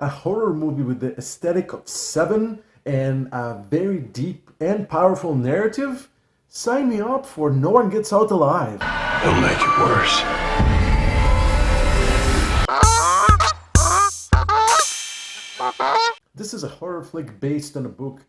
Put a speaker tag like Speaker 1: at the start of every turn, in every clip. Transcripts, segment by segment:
Speaker 1: a horror movie with the aesthetic of Seven and a very deep and powerful narrative, sign me up for No One Gets Out Alive.
Speaker 2: He'll make it worse.
Speaker 1: This is a horror flick based on a book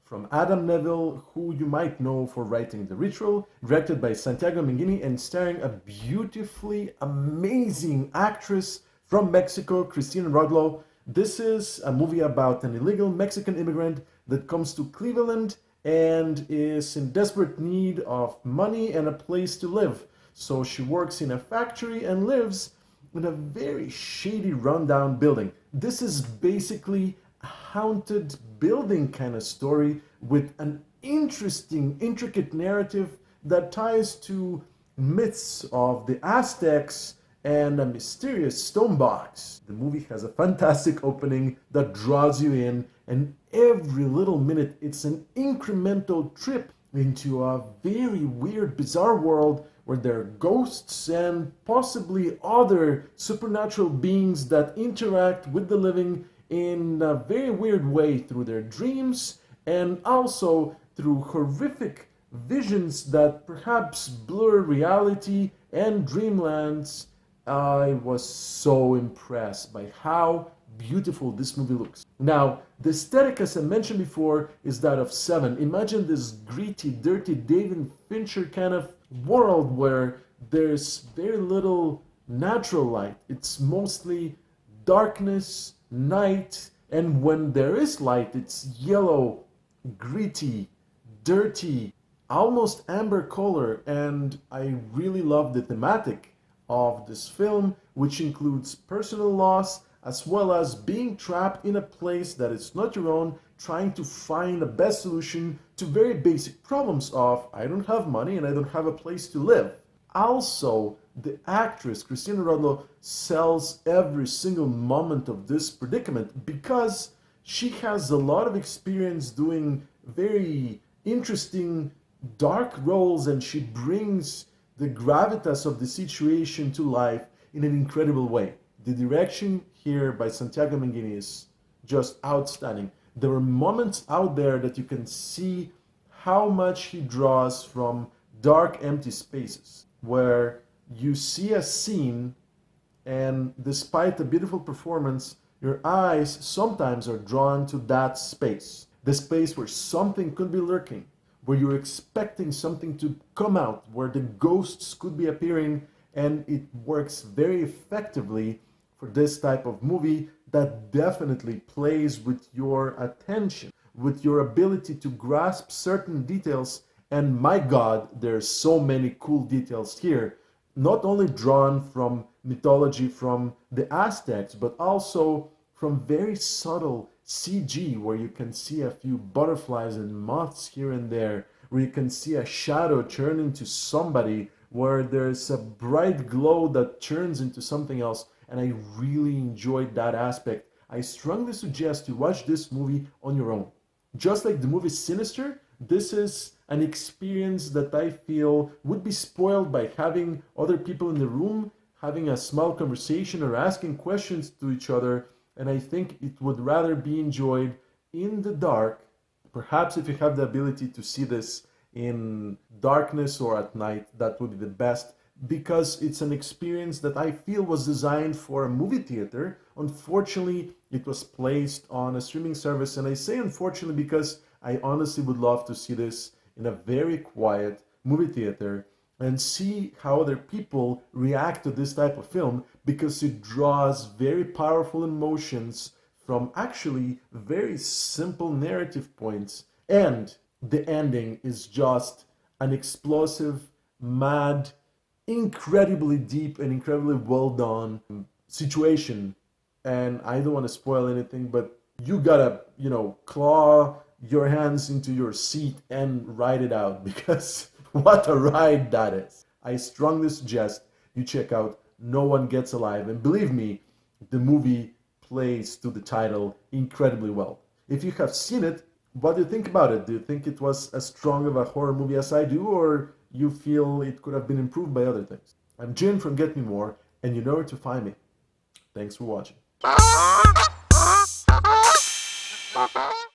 Speaker 1: from Adam Neville, who you might know for writing The Ritual, directed by Santiago Mengini and starring a beautifully amazing actress from Mexico, Cristina Rodlo. This is a movie about an illegal Mexican immigrant that comes to Cleveland and is in desperate need of money and a place to live. So she works in a factory and lives in a very shady rundown building. This is basically a haunted building kind of story with an interesting, intricate narrative that ties to myths of the Aztecs and a mysterious stone box. The movie has a fantastic opening that draws you in, and every little minute it's an incremental trip into a very weird, bizarre world where there are ghosts and possibly other supernatural beings that interact with the living in a very weird way through their dreams and also through horrific visions that perhaps blur reality and dreamlands. I was so impressed by how beautiful this movie looks. Now, the aesthetic, as I mentioned before, is that of Seven. Imagine this gritty, dirty David Fincher kind of world where there's very little natural light. It's mostly darkness, night, and when there is light, it's yellow, gritty, dirty, almost amber color. And I really love the thematic of this film, which includes personal loss as well as being trapped in a place that is not your own, trying to find the best solution to very basic problems of I don't have money and I don't have a place to live. Also, the actress Cristina Rodlo sells every single moment of this predicament because she has a lot of experience doing very interesting dark roles, and she brings the gravitas of the situation to life in an incredible way. The direction here by Santiago Mengini is just outstanding. There are moments out there that you can see how much he draws from dark, empty spaces, where you see a scene and despite the beautiful performance, your eyes sometimes are drawn to that space. The space where something could be lurking, where you're expecting something to come out, where the ghosts could be appearing, and it works very effectively for this type of movie that definitely plays with your attention, with your ability to grasp certain details. And my God, there's so many cool details here, not only drawn from mythology from the Aztecs, but also from very subtle CG, where you can see a few butterflies and moths here and there, where you can see a shadow turn into somebody, where there's a bright glow that turns into something else. And I really enjoyed that aspect. I strongly suggest you watch this movie on your own. Just like the movie Sinister, this is an experience that I feel would be spoiled by having other people in the room, having a small conversation or asking questions to each other. And I think it would rather be enjoyed in the dark. Perhaps if you have the ability to see this in darkness or at night, that would be the best, because it's an experience that I feel was designed for a movie theater. Unfortunately, it was placed on a streaming service, and I say unfortunately because I honestly would love to see this in a very quiet movie theater and see how other people react to this type of film, because it draws very powerful emotions from actually very simple narrative points. And the ending is just an explosive, mad, incredibly deep and incredibly well done situation. And I don't want to spoil anything, but you gotta, claw your hands into your seat and ride it out, because what a ride that is. I strongly suggest you check out No One Gets Alive, and believe me, the movie plays to the title incredibly well. If you have seen it, what do you think about it? Do you think it was as strong of a horror movie as I do, or you feel it could have been improved by other things? I'm Jin from Get Me More, and you know where to find me. Thanks for watching.